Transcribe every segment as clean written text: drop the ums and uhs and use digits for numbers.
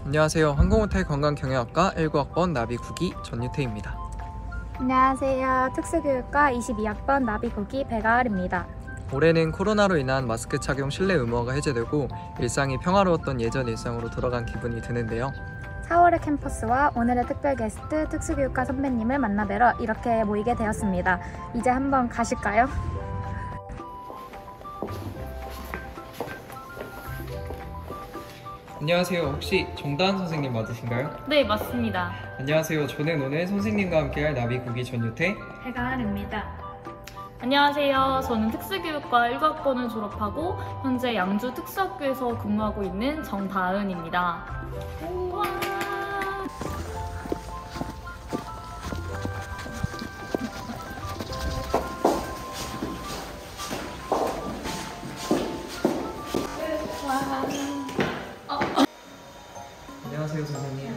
안녕하세요. 항공호텔 관광경영학과 19학번 나비국이 전유태입니다. 안녕하세요. 특수교육과 22학번 나비국이 배가을입니다. 올해는 코로나로 인한 마스크 착용 실내 의무화가 해제되고 일상이 평화로웠던 예전 일상으로 돌아간 기분이 드는데요. 4월의 캠퍼스와 오늘의 특별 게스트 특수교육과 선배님을 만나뵈러 이렇게 모이게 되었습니다. 이제 한번 가실까요? 안녕하세요. 혹시 정다은 선생님 맞으신가요? 네, 맞습니다. 안녕하세요. 저는 오늘 선생님과 함께할 나비국이 전유태 배가을입니다. 안녕하세요. 저는 특수교육과 1학번을 졸업하고 현재 양주 특수학교에서 근무하고 있는 정다은입니다. 우와. 안녕하세요 선생님.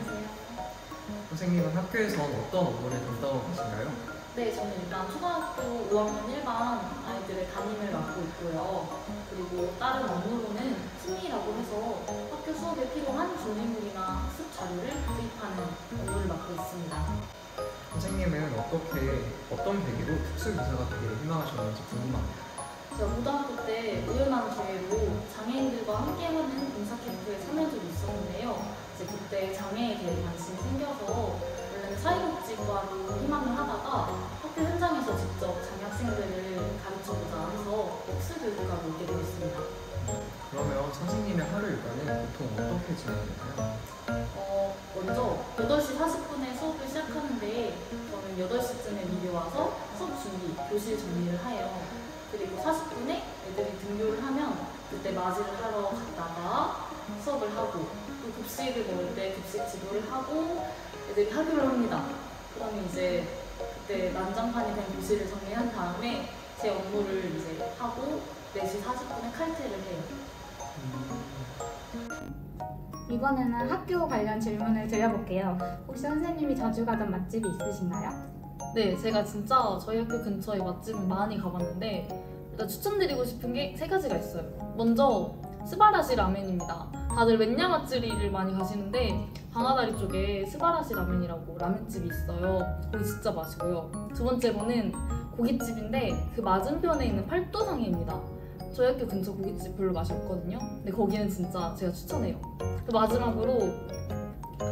선생님은 학교에서 어떤 업무를 담당하고 계신가요? 네, 저는 일단 초등학교 5학년 1반 아이들의 담임을 맡고 있고요. 그리고 다른 업무로는 팀이라고 해서 학교 수업에 필요한 준비물이나 학습 자료를 구입하는 업무를 맡고 있습니다. 선생님은 어떤 계기로 특수교사가 되기를 희망하셨는지 궁금합니다. 제가 고등학교 때 우연한 기회로 장애인들과 함께하는 봉사 캠프에 참여한 적이 있었는데요. 이제 그때 장애에 대해 관심이 생겨서 원래는 사회복지과로 희망을 하다가 학교 현장에서 직접 장애 학생들을 가르쳐보자 해서 특수교육과로 오게 되었습니다. 그러면 선생님의 하루 일과는 보통 어떻게 진행되나요? 먼저 8시 40분에 수업을 시작하는데 저는 8시쯤에 미리 와서 수업 준비, 교실 정리를 해요. 그리고 40분에 애들이 등교를 하면 그때 맞이를 하러 갔다가 수업을 하고 또 급식을 먹을 때 급식 지도를 하고 애들이 하교를 합니다. 그러면 이제 그때 난장판이 된 교실을 정리한 다음에 제 업무를 이제 하고 4시 40분에 칼퇴를 해요. 이번에는 학교 관련 질문을 드려볼게요. 혹시 선생님이 자주 가던 맛집이 있으신가요? 네, 제가 진짜 저희 학교 근처에 맛집은 많이 가봤는데 일단 추천드리고 싶은 게 3가지가 있어요. 먼저 스바라시 라멘입니다. 다들 맨야 맛집을 많이 가시는데 방아다리 쪽에 스바라시 라멘이라고 라멘집이 있어요. 거기 진짜 맛있고요. 두 번째로는 고깃집인데 그 맞은편에 있는 팔도상해입니다. 저희 학교 근처 고깃집 별로 맛이 없거든요. 근데 거기는 진짜 제가 추천해요. 그 마지막으로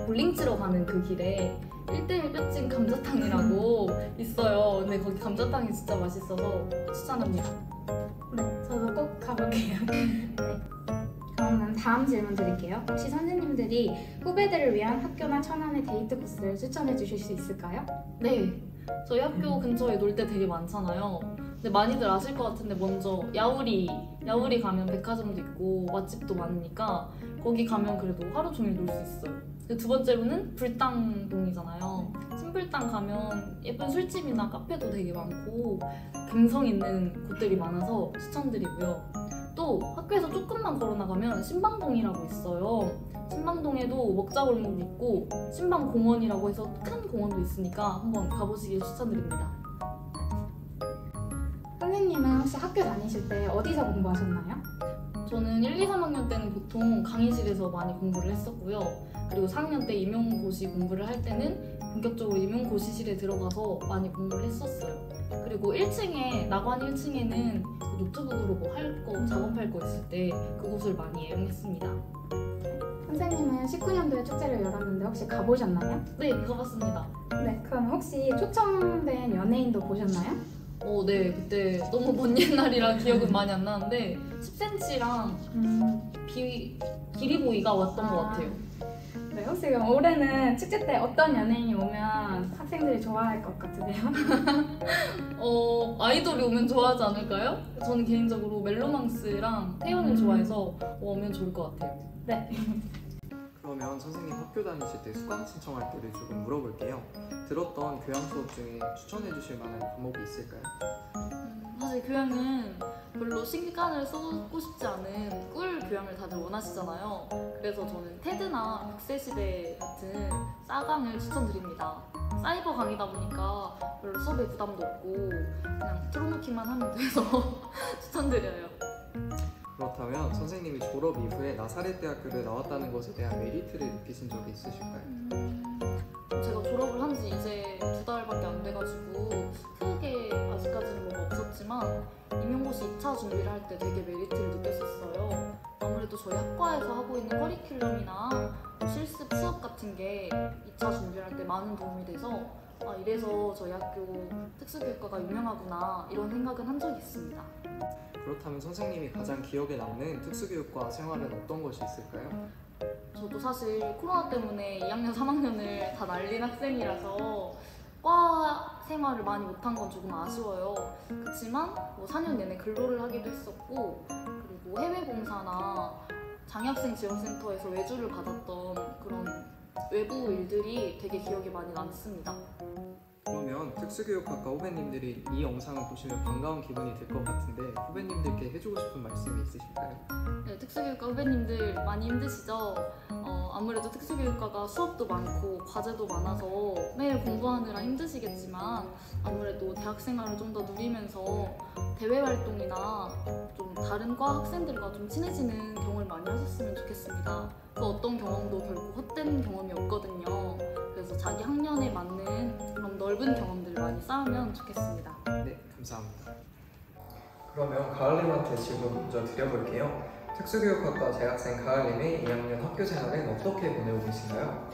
볼링 치러 가는 그 길에 1대1 뼈찐 감자탕이라고 있어요. 근데 거기 감자탕이 진짜 맛있어서 추천합니다. 네, 저도 꼭 가볼게요. 네. 그러면 다음 질문 드릴게요. 혹시 선생님들이 후배들을 위한 학교나 천안의 데이트 코스를 추천해 주실 수 있을까요? 네, 저희 학교 근처에 놀 때 되게 많잖아요. 근데 많이들 아실 것 같은데 먼저 야우리 가면 백화점도 있고 맛집도 많으니까 거기 가면 그래도 하루 종일 놀 수 있어요. 두 번째로는 불당동이잖아요. 신불당 가면 예쁜 술집이나 카페도 되게 많고 감성 있는 곳들이 많아서 추천드리고요. 또 학교에서 조금만 걸어 나가면 신방동이라고 있어요. 신방동에도 먹자골목이 있고 신방공원이라고 해서 큰 공원도 있으니까 한번 가보시길 추천드립니다. 선생님은 혹시 학교 다니실 때 어디서 공부하셨나요? 저는 1, 2, 3학년 때는 보통 강의실에서 많이 공부를 했었고요. 그리고 4학년 때 임용고시 공부를 할 때는 본격적으로 임용고시실에 들어가서 많이 공부를 했었어요. 그리고 1층에, 나관 1층에는 노트북으로 뭐 할 거, 작업할 거 있을 때 그곳을 많이 애용했습니다. 선생님은 19년도에 축제를 열었는데 혹시 가보셨나요? 네, 가봤습니다. 네, 그럼 혹시 초청된 연예인도 보셨나요? 네, 그때 너무 먼 옛날이라 기억은 많이 안 나는데 10cm랑 기리보이가 왔던 것 같아요. 네, 혹시 그럼 올해는 축제 때 어떤 연예인이 오면 학생들이 좋아할 것 같으세요? 아이돌이 오면 좋아하지 않을까요? 저는 개인적으로 멜로망스랑 태연을 좋아해서 오면 좋을 것 같아요. 네. 그러면 선생님 학교 다니실 때 수강 신청할 때를 조금 물어볼게요. 들었던 교양 수업 중에 추천해 주실 만한 과목이 있을까요? 사실 교양은 별로 시간을 쏟고 싶지 않은 꿀 교양을 다들 원하시잖아요. 그래서 저는 테드나 국세시대 같은 싸강을 추천드립니다. 사이버 강의다 보니까 별로 수업에 부담도 없고 그냥 틀어놓기만 하면 돼서 추천드려요. 그렇다면 선생님이 졸업 이후에 나사렛 대학교를 나왔다는 것에 대한 메리트를 느끼신 적이 있으실까요? 제가 졸업을 한 지 이제 2달밖에 안 돼가지고 크게 아직까지는 뭐가 없었지만 임용고시 2차 준비를 할 때 되게 메리트를 느꼈었어요. 아무래도 저희 학과에서 하고 있는 커리큘럼이나 실습 수업 같은 게 2차 준비를 할 때 많은 도움이 돼서 이래서 저희 학교 특수교육과가 유명하구나 이런 생각은 한 적이 있습니다. 그렇다면 선생님이 가장 기억에 남는 특수교육과 생활은 어떤 것이 있을까요? 저도 사실 코로나 때문에 2학년, 3학년을 다 날린 학생이라서 과 생활을 많이 못한 건 조금 아쉬워요. 그렇지만 4년 내내 근로를 하기도 했었고 그리고 해외 봉사나 장애학생 지원센터에서 외주를 받았던 그런 외부 일들이 되게 기억에 많이 남습니다. 그러면 특수교육학과 후배님들이 이 영상을 보시면 반가운 기분이 들 것 같은데 후배님들께 해주고 싶은 말씀이 있으실까요? 네, 특수교육과 후배님들 많이 힘드시죠? 아무래도 특수교육과가 수업도 많고 과제도 많아서 매일 공부하느라 힘드시겠지만 아무래도 대학 생활을 좀 더 누리면서 대외 활동이나 좀 다른 과 학생들과 좀 친해지는 경험을 많이 하셨으면 좋겠습니다. 그 어떤 경험도 결국 헛된 경험이 없거든요. 그래서 자기 학년에 맞는 그런 넓은 경험들을 많이 쌓으면 좋겠습니다. 네, 감사합니다. 그러면 가을님한테 질문 먼저 드려볼게요. 특수교육학과 재학생 가을님의 2학년 학교 생활은 어떻게 보내고 계신가요?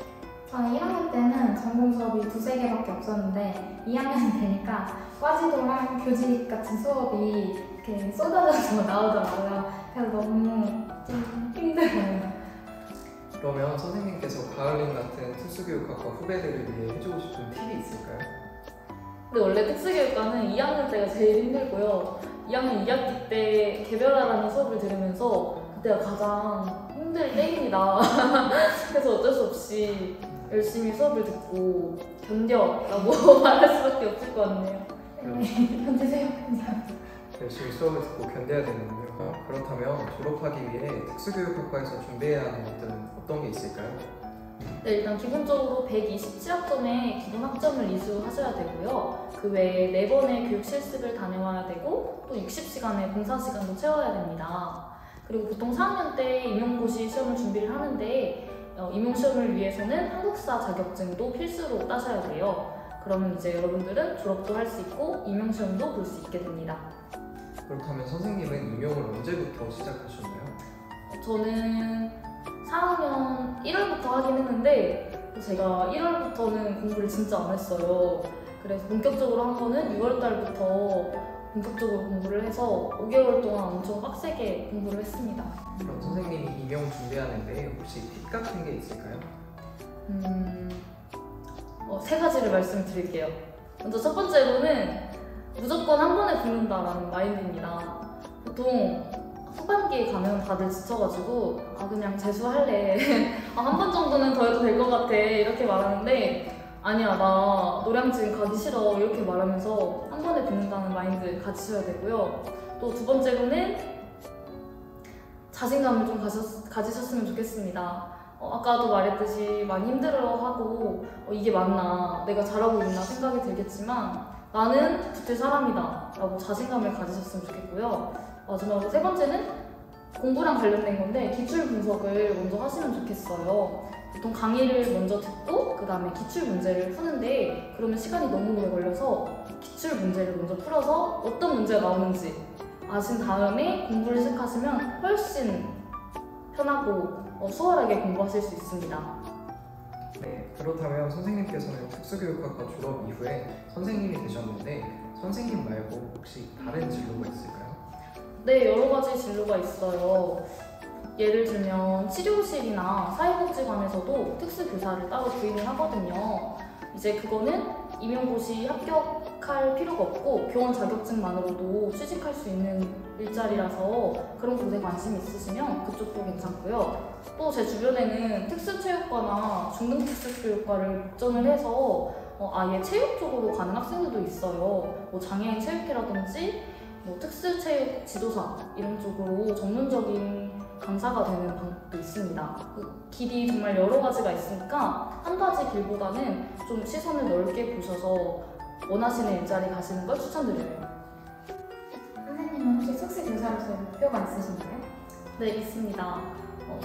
저는 1학년 때는 전공 수업이 2-3개밖에 없었는데 2학년이 되니까 과지도랑 교직 같은 수업이 이렇게 쏟아져서 나오더라고요. 그래서 너무 좀 힘들어요. 그러면 선생님께서 가을님 같은 특수교육학과 후배들을 위해 해주고 싶은 팁이 있을까요? 근데 원래 특수교육과는 2학년 때가 제일 힘들고요. 2학년 2학기 때 개별화라는 수업을 들으면서 그때가 가장 힘들 때입니다. 그래서 어쩔 수 없이 열심히 수업을 듣고 견뎌라고 말할 수밖에 없을 것 같네요. 견디세요. 열심히 수업을 듣고 견뎌야 되는군요. 그렇다면 졸업하기 위해 특수교육학과에서 준비해야 하는 것들은 어떤 게 있을까요? 네, 일단 기본적으로 127학점의 기본 학점을 이수하셔야 되고요. 그 외에 4번의 교육 실습을 다녀와야 되고 또 60시간의 봉사 시간도 채워야 됩니다. 그리고 보통 4학년 때 임용고시 시험을 준비를 하는데 임용시험을 위해서는 한국사 자격증도 필수로 따셔야 돼요. 그러면 이제 여러분들은 졸업도 할 수 있고 임용시험도 볼 수 있게 됩니다. 그렇다면 선생님은 임용을 언제부터 시작하셨나요? 저는 4학년 1월부터 하긴 했는데 제가 1월부터는 공부를 진짜 안 했어요. 그래서 본격적으로 한 거는 6월 달부터 본격적으로 공부를 해서 5개월 동안 엄청 빡세게 공부를 했습니다. 그럼 선생님이 임용 준비하는데 혹시 팁 같은 게 있을까요? 3가지를 말씀드릴게요. 먼저 첫 번째로는 무조건 한 번에 붙는다라는 마인드입니다. 보통 후반기에 가면 다들 지쳐가지고 그냥 재수할래. 한 번 정도는 더 해도 될 것 같아 이렇게 말하는데 아니야 나 노량진 가기 싫어 이렇게 말하면서 한 번에 붙는다는 마인드 가지셔야 되고요. 또 두 번째로는 자신감을 좀 가지셨으면 좋겠습니다. 아까도 말했듯이 많이 힘들어하고 이게 맞나 내가 잘하고 있나 생각이 들겠지만 나는 붙을 사람이다 라고 자신감을 가지셨으면 좋겠고요. 마지막으로 3번째는 공부랑 관련된 건데 기출 분석을 먼저 하시면 좋겠어요. 보통 강의를 먼저 듣고 그 다음에 기출 문제를 푸는데 그러면 시간이 너무 오래 걸려서 기출 문제를 먼저 풀어서 어떤 문제가 나오는지 아신 다음에 공부를 시작하시면 훨씬 편하고 수월하게 공부하실 수 있습니다. 네, 그렇다면 선생님께서는 특수교육학과 졸업 이후에 선생님이 되셨는데 선생님 말고 혹시 다른 진로가 있을까요? 네, 여러 가지 진로가 있어요. 예를 들면 치료실이나 사회복지관에서도 특수교사를 따로 구인을 하거든요. 이제 그거는 임용고시 합격할 필요가 없고 교원 자격증만으로도 취직할 수 있는 일자리라서 그런 곳에 관심이 있으시면 그쪽도 괜찮고요. 또 제 주변에는 특수체육과나 중등특수교육과를 복전을 해서 아예 체육 쪽으로 가는 학생들도 있어요. 장애인 체육회라든지 특수체육 지도사 이런 쪽으로 전문적인 강사가 되는 방법도 있습니다. 그 길이 정말 여러 가지가 있으니까 한 가지 길보다는 좀 시선을 넓게 보셔서 원하시는 일자리 가시는 걸 추천드려요. 선생님은 혹시 특수교사로서의 목표가 있으신가요? 네, 있습니다.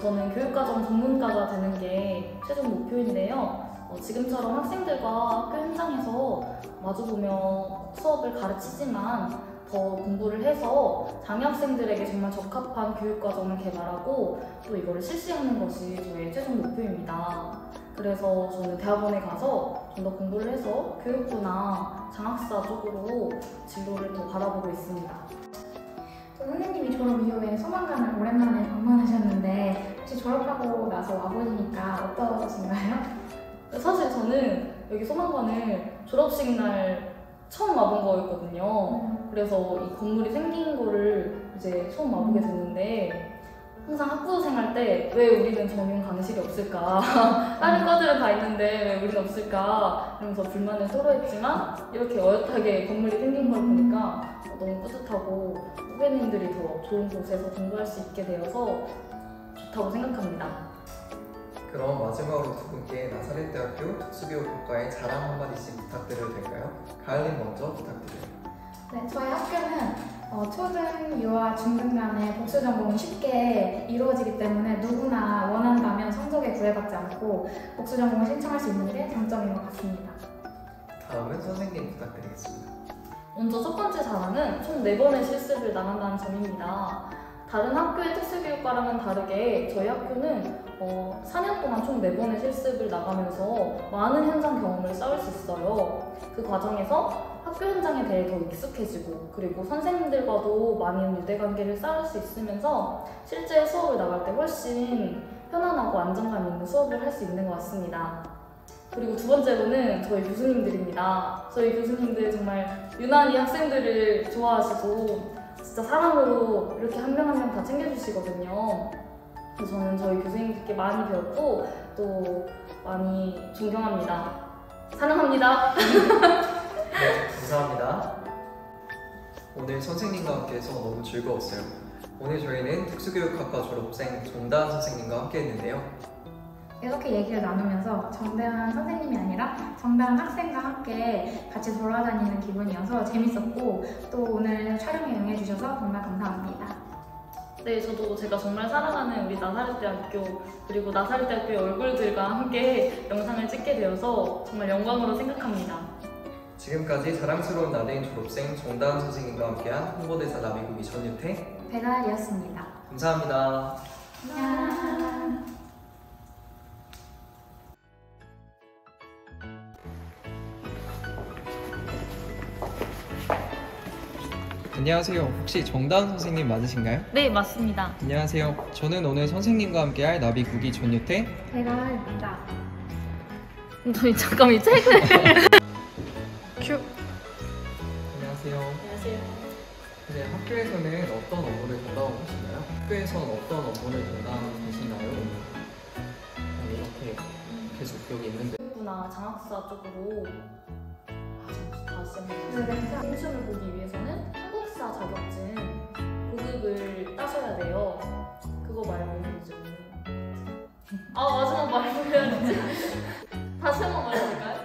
저는 교육과정 전문가가 되는 게 최종 목표인데요. 지금처럼 학생들과 학교 현장에서 마주보며 수업을 가르치지만 더 공부를 해서 장애 학생들에게 정말 적합한 교육과정을 개발하고 또 이거를 실시하는 것이 저의 최종 목표입니다. 그래서 저는 대학원에 가서 좀 더 공부를 해서 교육부나 장학사 쪽으로 진로를 더 바라보고 있습니다. 또 선생님이 졸업 이후에 소망관을 오랜만에 방문하셨는데 혹시 졸업하고 나서 와보시니까 어떠신가요? 사실 저는 여기 소망관을 졸업식 날 처음 와본 거였거든요. 그래서 이 건물이 생긴 거를 이제 처음 와보게 됐는데 항상 학부 생활 때 왜 우리는 전용 강의실이 없을까? 다른 과들은 다 있는데 왜 우리는 없을까? 이러면서 불만을 토로했지만 이렇게 어엿하게 건물이 생긴 걸 보니까 너무 뿌듯하고 후배님들이 더 좋은 곳에서 공부할 수 있게 되어서 좋다고 생각합니다. 그럼 마지막으로 두 분께 나사렛대학교 특수교육학과의 자랑 한마디씩 부탁드려도 될까요? 가을님 먼저 부탁드려요. 네, 저희 학교는 초등, 유아, 중등 간의 복수 전공이 쉽게 이루어지기 때문에 누구나 원한다면 성적에 구애받지 않고 복수 전공을 신청할 수 있는 게 장점인 것 같습니다. 다음은 선생님 부탁드리겠습니다. 먼저 첫 번째 자랑은 총 4번의 실습을 나간다는 점입니다. 다른 학교의 특수교육과랑은 다르게 저희 학교는 4년 동안 총 4번의 실습을 나가면서 많은 현장 경험을 쌓을 수 있어요. 그 과정에서 학교 현장에 대해 더 익숙해지고 그리고 선생님들과도 많은 유대관계를 쌓을 수 있으면서 실제 수업을 나갈 때 훨씬 편안하고 안정감 있는 수업을 할 수 있는 것 같습니다. 그리고 두 번째로는 저희 교수님들입니다. 저희 교수님들 정말 유난히 학생들을 좋아하시고 진짜 사랑으로 이렇게 한 명 한 명 다 챙겨주시거든요. 그래서 저는 저희 교수님들께 많이 배웠고 또 많이 존경합니다. 사랑합니다. 네, 감사합니다. 오늘 선생님과 함께해서 너무 즐거웠어요. 오늘 저희는 특수교육학과 졸업생 정다은 선생님과 함께했는데요. 이렇게 얘기를 나누면서 정다은 선생님이 아니라 정다은 학생과 함께 같이 돌아다니는 기분이어서 재밌었고 또 오늘 촬영에 응해주셔서 정말 감사합니다. 네, 저도 제가 정말 사랑하는 우리 나사렛대학교 그리고 나사렛대학교의 얼굴들과 함께 영상을 찍게 되어서 정말 영광으로 생각합니다. 지금까지 자랑스러운 나대인 졸업생 정다은 선생님과 함께한 홍보대사 나비국이 전유태 배가이었습니다. 감사합니다. 안녕. 안녕하세요. 혹시 정다은 선생님 맞으신가요? 네, 맞습니다. 안녕하세요. 저는 오늘 선생님과 함께할 나비국이 전유태 배가이입니다. 저희 잠깐 이 책을 큐! 안녕하세요. 안녕하세요. 네, 학교에서는 어떤 업무를 담당하고 계신가요? 학교에서는 어떤 업무를 담당하고 계신가요? 이렇게 계속 여기 있는데 교육부나 장학사 쪽으로 다시 네, 한번 시험을 보기 위해서는 한국사 자격증 고급을 따셔야 돼요. 그거 말고는 이제 마지막 말로 해야 되지? 다시 한번 말해볼까요?